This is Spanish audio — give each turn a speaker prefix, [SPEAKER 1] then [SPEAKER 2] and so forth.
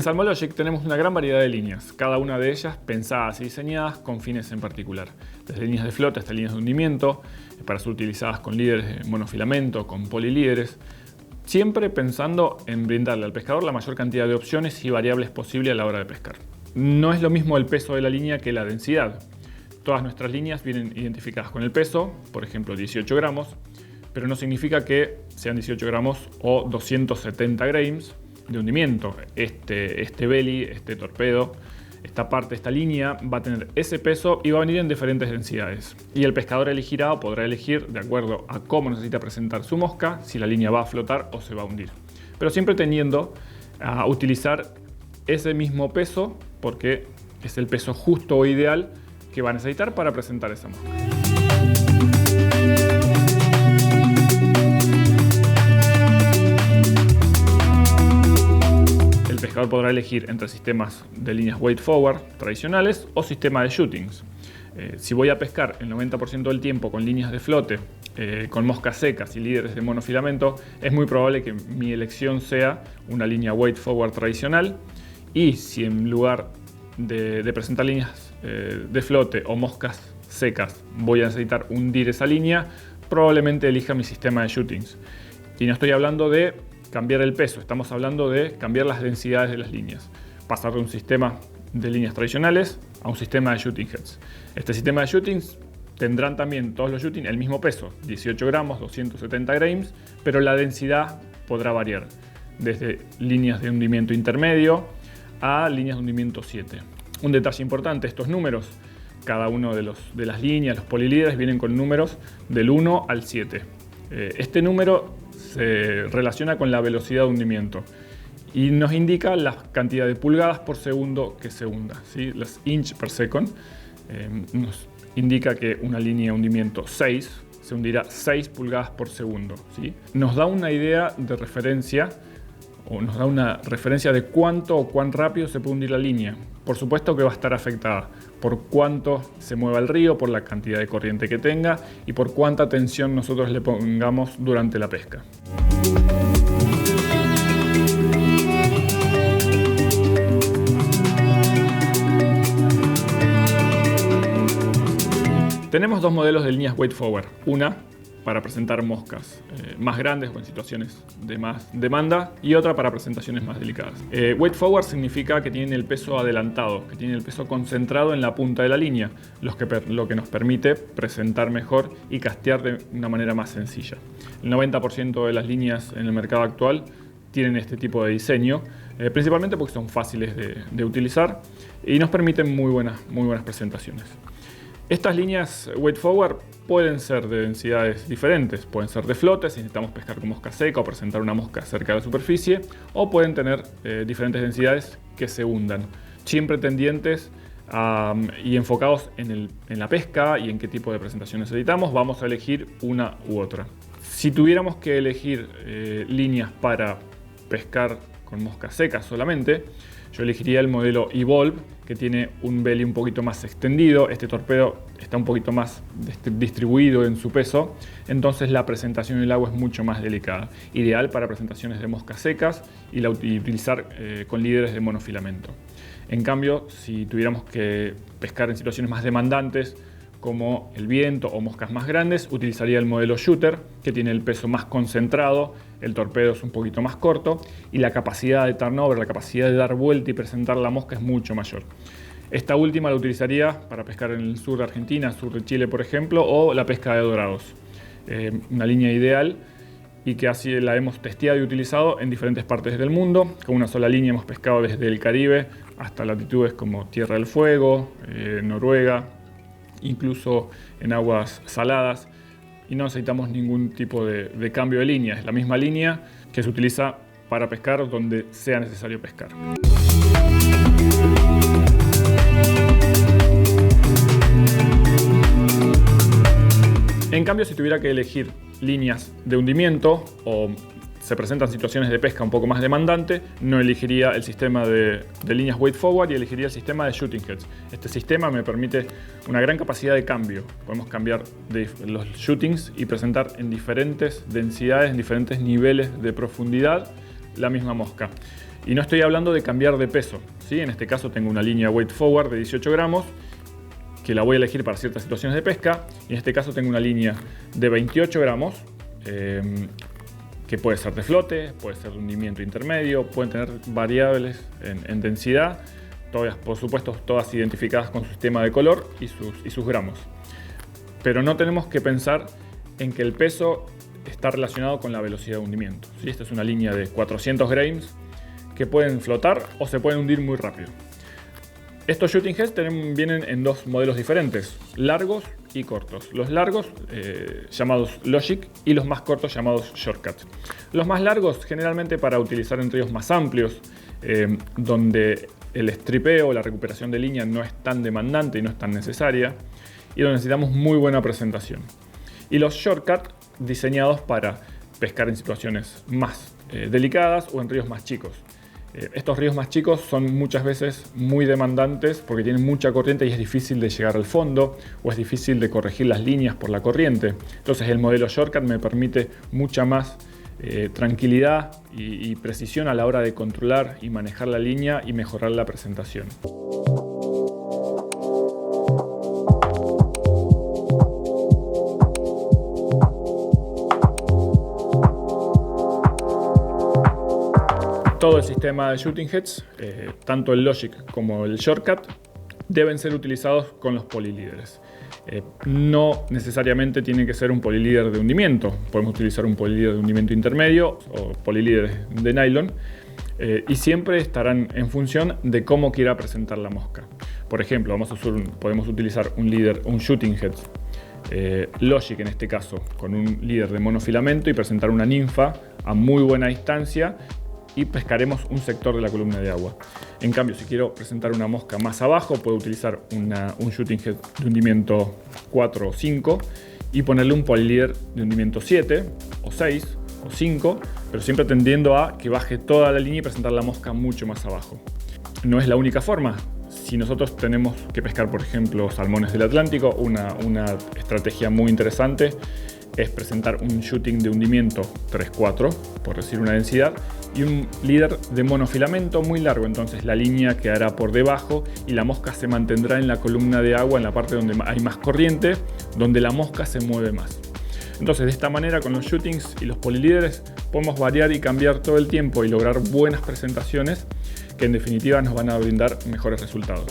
[SPEAKER 1] En Salmologic tenemos una gran variedad de líneas, cada una de ellas pensadas y diseñadas con fines en particular. Desde líneas de flote hasta líneas de hundimiento, para ser utilizadas con líderes de monofilamento, con polilíderes, siempre pensando en brindarle al pescador la mayor cantidad de opciones y variables posible a la hora de pescar. No es lo mismo el peso de la línea que la densidad. Todas nuestras líneas vienen identificadas con el peso, por ejemplo 18 gramos, pero no significa que sean 18 gramos o 270 grams de hundimiento. Este belly, este torpedo, esta parte, esta línea va a tener ese peso y va a venir en diferentes densidades. Y el pescador elegirá o podrá elegir de acuerdo a cómo necesita presentar su mosca, si la línea va a flotar o se va a hundir. Pero siempre tendiendo a utilizar ese mismo peso porque es el peso justo o ideal que va a necesitar para presentar esa mosca. El pescador podrá elegir entre sistemas de líneas weight forward tradicionales o sistema de shootings. Si voy a pescar el 90% del tiempo con líneas de flote, con moscas secas y líderes de monofilamento, es muy probable que mi elección sea una línea weight forward tradicional. Y si en lugar de presentar líneas de flote o moscas secas voy a necesitar hundir esa línea, probablemente elija mi sistema de shootings. Y no estoy hablando de cambiar el peso, estamos hablando de cambiar las densidades de las líneas. Pasar de un sistema de líneas tradicionales a un sistema de shooting heads. Este sistema de shootings tendrán también todos los shootings el mismo peso, 18 gramos, 270 grams, pero la densidad podrá variar desde líneas de hundimiento intermedio a líneas de hundimiento 7. Un detalle importante, estos números, cada uno de las líneas, los polilíderes vienen con números del 1 al 7. Este número se relaciona con la velocidad de hundimiento y nos indica la cantidad de pulgadas por segundo que se hunda, ¿sí? Las inch per second nos indica que una línea de hundimiento 6 se hundirá 6 pulgadas por segundo, ¿sí? Nos da una idea de referencia o nos da una referencia de cuánto o cuán rápido se puede hundir la línea. Por supuesto que va a estar afectada por cuánto se mueva el río, por la cantidad de corriente que tenga y por cuánta tensión nosotros le pongamos durante la pesca. Tenemos dos modelos de líneas weight forward. Una para presentar moscas más grandes o en situaciones de más demanda y otra para presentaciones más delicadas. Weight forward significa que tienen el peso adelantado, que tienen el peso concentrado en la punta de la línea, lo que nos permite presentar mejor y castear de una manera más sencilla. El 90% de las líneas en el mercado actual tienen este tipo de diseño, principalmente porque son fáciles de utilizar y nos permiten muy buenas presentaciones. Estas líneas weight forward pueden ser de densidades diferentes, pueden ser de flote si necesitamos pescar con mosca seca o presentar una mosca cerca de la superficie, o pueden tener diferentes densidades que se hundan, siempre tendientes y enfocados en la pesca y en qué tipo de presentación necesitamos. Vamos a elegir una u otra. Si tuviéramos que elegir líneas para pescar con moscas secas solamente, yo elegiría el modelo Evolve, que tiene un belly un poquito más extendido. Este torpedo está un poquito más distribuido en su peso, entonces la presentación en el agua es mucho más delicada. Ideal para presentaciones de moscas secas y utilizar con líderes de monofilamento. En cambio, si tuviéramos que pescar en situaciones más demandantes, como el viento o moscas más grandes, utilizaría el modelo Shooter, que tiene el peso más concentrado, el torpedo es un poquito más corto y la capacidad de turnover, la capacidad de dar vuelta y presentar la mosca es mucho mayor. Esta última la utilizaría para pescar en el sur de Argentina, sur de Chile por ejemplo, o la pesca de dorados. Una línea ideal y que así la hemos testeado y utilizado en diferentes partes del mundo. Con una sola línea hemos pescado desde el Caribe hasta latitudes como Tierra del Fuego, Noruega, incluso en aguas saladas, y no necesitamos ningún tipo de cambio de línea. Es la misma línea que se utiliza para pescar donde sea necesario pescar. En cambio, si tuviera que elegir líneas de hundimiento o se presentan situaciones de pesca un poco más demandante, no elegiría el sistema de líneas weight forward y elegiría el sistema de shooting heads. Este sistema me permite una gran capacidad de cambio. Podemos cambiar los shootings y presentar en diferentes densidades, en diferentes niveles de profundidad la misma mosca. Y no estoy hablando de cambiar de peso, ¿sí? En este caso tengo una línea weight forward de 18 gramos que la voy a elegir para ciertas situaciones de pesca. Y en este caso tengo una línea de 28 gramos que puede ser de flote, puede ser de hundimiento intermedio, pueden tener variables en densidad, todas, por supuesto, todas identificadas con su sistema de color y sus gramos. Pero no tenemos que pensar en que el peso está relacionado con la velocidad de hundimiento, ¿sí? Esta es una línea de 400 grains que pueden flotar o se pueden hundir muy rápido. Estos shooting heads vienen en dos modelos diferentes, largos y cortos. Los largos, llamados Logic, y los más cortos, llamados Shortcut. Los más largos, generalmente para utilizar en ríos más amplios, donde el stripeo o la recuperación de línea no es tan demandante y no es tan necesaria, y donde necesitamos muy buena presentación. Y los Shortcut, diseñados para pescar en situaciones más delicadas o en ríos más chicos. Estos ríos más chicos son muchas veces muy demandantes porque tienen mucha corriente y es difícil de llegar al fondo o es difícil de corregir las líneas por la corriente. Entonces el modelo Shortcut me permite mucha más tranquilidad y precisión a la hora de controlar y manejar la línea y mejorar la presentación. Todo el sistema de shooting heads, tanto el Logic como el Shortcut, deben ser utilizados con los polilíderes. No necesariamente tiene que ser un polilíder de hundimiento. Podemos utilizar un polilíder de hundimiento intermedio o polilíderes de nylon y siempre estarán en función de cómo quiera presentar la mosca. Por ejemplo, podemos utilizar un shooting head Logic en este caso con un líder de monofilamento y presentar una ninfa a muy buena distancia y pescaremos un sector de la columna de agua. En cambio, si quiero presentar una mosca más abajo, puedo utilizar un shooting head de hundimiento 4 o 5 y ponerle un polilíder de hundimiento 7 o 6 o 5, pero siempre tendiendo a que baje toda la línea y presentar la mosca mucho más abajo. No es la única forma. Si nosotros tenemos que pescar, por ejemplo, salmones del Atlántico, una estrategia muy interesante es presentar un shooting de hundimiento 3-4, por decir una densidad, y un líder de monofilamento muy largo. Entonces la línea quedará por debajo y la mosca se mantendrá en la columna de agua, en la parte donde hay más corriente, donde la mosca se mueve más. Entonces, de esta manera, con los shootings y los polilíderes, podemos variar y cambiar todo el tiempo y lograr buenas presentaciones que en definitiva nos van a brindar mejores resultados.